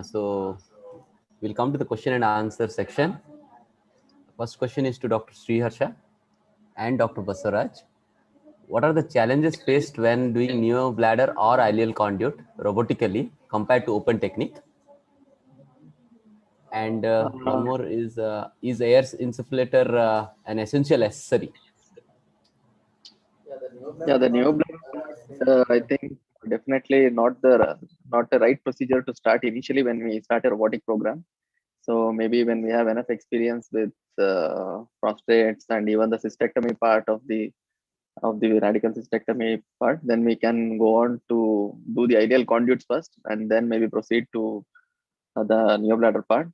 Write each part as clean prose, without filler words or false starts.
So we'll come to the question and answer section. First question is to Dr. Sriharsha and Dr. Basaraj. What are the challenges faced when doing neobladder or ileal conduit robotically compared to open technique? And one more is air insufflator an essential accessory? Yeah, the new blood, I think definitely not the right procedure to start initially when we start a robotic program. So maybe when we have enough experience with prostates and even the cystectomy part of the radical cystectomy part, then we can go on to do the ideal conduits first, and then maybe proceed to the neobladder part.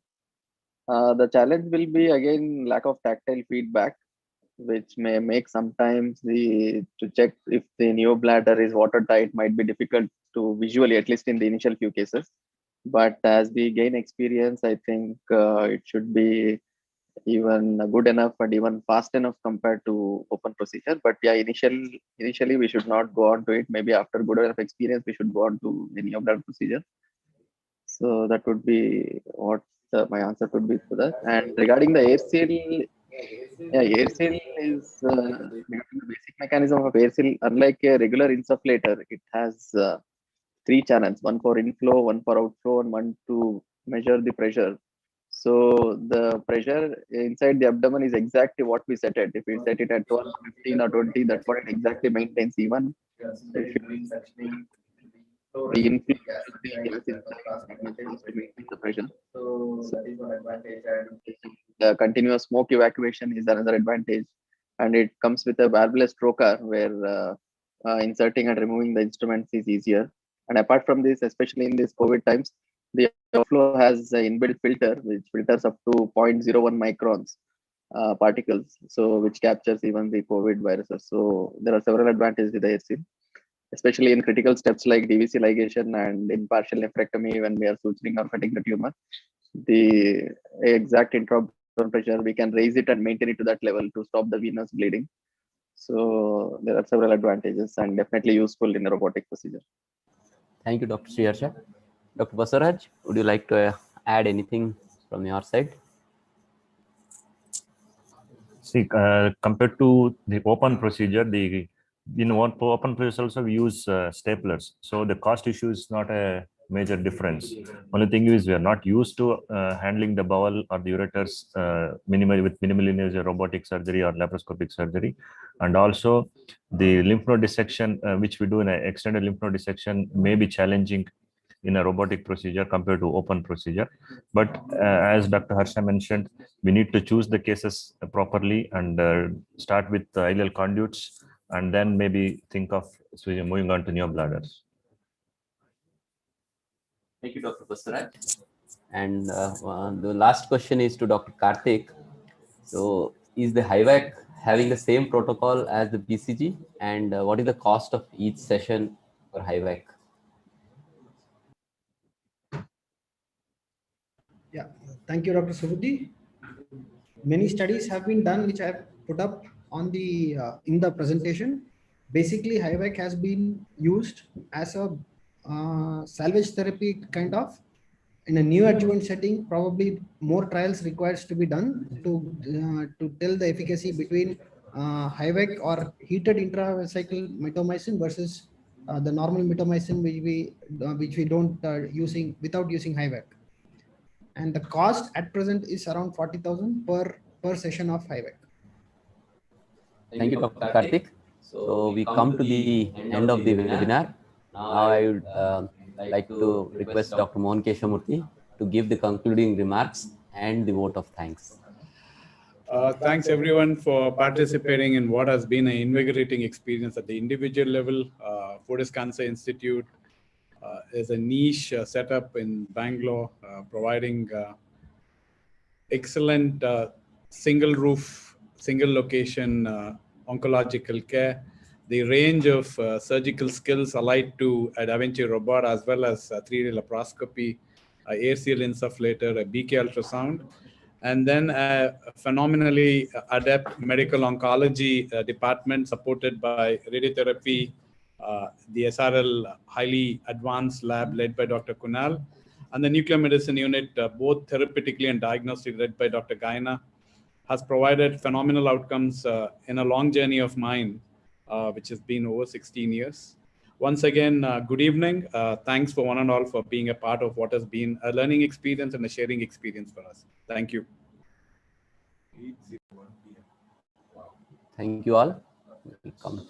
The challenge will be again lack of tactile feedback, which may make sometimes to check if the neobladder is watertight might be difficult to visually, at least in the initial few cases. But as we gain experience, I think it should be even good enough and even fast enough compared to open procedure. But yeah, initially we should not go on to it. Maybe after good enough experience, we should go on to the neobladder procedure. So that would be what my answer would be to that. And regarding the air seal, yeah, air seal is regarding the basic mechanism of air seal. Unlike a regular insufflator, it has three channels: one for inflow, one for outflow, and one to measure the pressure. So the pressure inside the abdomen is exactly what we set it. If we set it at 12, 15, or 20, that's what it exactly maintains. Even if the inflow of the gas inside maintains to maintain the pressure. So the continuous smoke evacuation is another advantage, and it comes with a valveless trocar where inserting and removing the instruments is easier. And apart from this, especially in these COVID times, the outflow has an inbuilt filter which filters up to 0.01 microns particles, so which captures even the COVID viruses. So there are several advantages with the AirSeal, especially in critical steps like DVC ligation and in partial nephrectomy when we are suturing or cutting the tumor. The exact intraabdominal pressure, we can raise it and maintain it to that level to stop the venous bleeding. So there are several advantages and definitely useful in a robotic procedure. Thank you, Dr. Sriharsha. Dr. Basaraj, would you like to add anything from your side? See, compared to the open procedure, in one open procedure also we use staplers, so the cost issue is not a major difference. Only thing is we are not used to handling the bowel or the ureters minimal invasive robotic surgery or laparoscopic surgery, and also the lymph node dissection which we do in an extended lymph node dissection may be challenging in a robotic procedure compared to open procedure. But as Dr. Harsha mentioned, we need to choose the cases properly and start with the ileal conduits, and then maybe think of moving on to neobladders. Thank you, Dr. Basaraj. And the last question is to Dr. Karthik. So, is the HIVAC having the same protocol as the BCG, and what is the cost of each session for HIVAC? Yeah, thank you, Dr. Subudhi. Many studies have been done, which I have put up on the in the presentation. Basically, HIVAC has been used as a salvage therapy kind of. In a new adjuvant setting, probably more trials requires to be done to tell the efficacy between HIVAC or heated intravesical mitomycin versus the normal mitomycin which we don't using without using HIVAC. And the cost at present is around 40,000 per session of HIVAC. Thank you, Dr. Karthik. So we come to the end of the webinar. Now I would like to request Dr. Mohan Keshamurthy to give the concluding remarks and the vote of thanks. Thanks everyone for participating in what has been an invigorating experience at the individual level. Fortis Cancer Institute is a niche setup in Bangalore, providing excellent single roof, single location oncological care. The range of surgical skills allied to a Da Vinci robot, as well as 3D laparoscopy, AirSeal insufflator, a BK ultrasound, and then a phenomenally adept medical oncology department supported by radiotherapy, the SRL highly advanced lab led by Dr. Kunal, And the nuclear medicine unit, both therapeutically and diagnostic, led by Dr. Gaina, has provided phenomenal outcomes in a long journey of mine, which has been over 16 years. Once again, good evening. Thanks for one and all for being a part of what has been a learning experience and a sharing experience for us. Thank you. Thank you all. Welcome.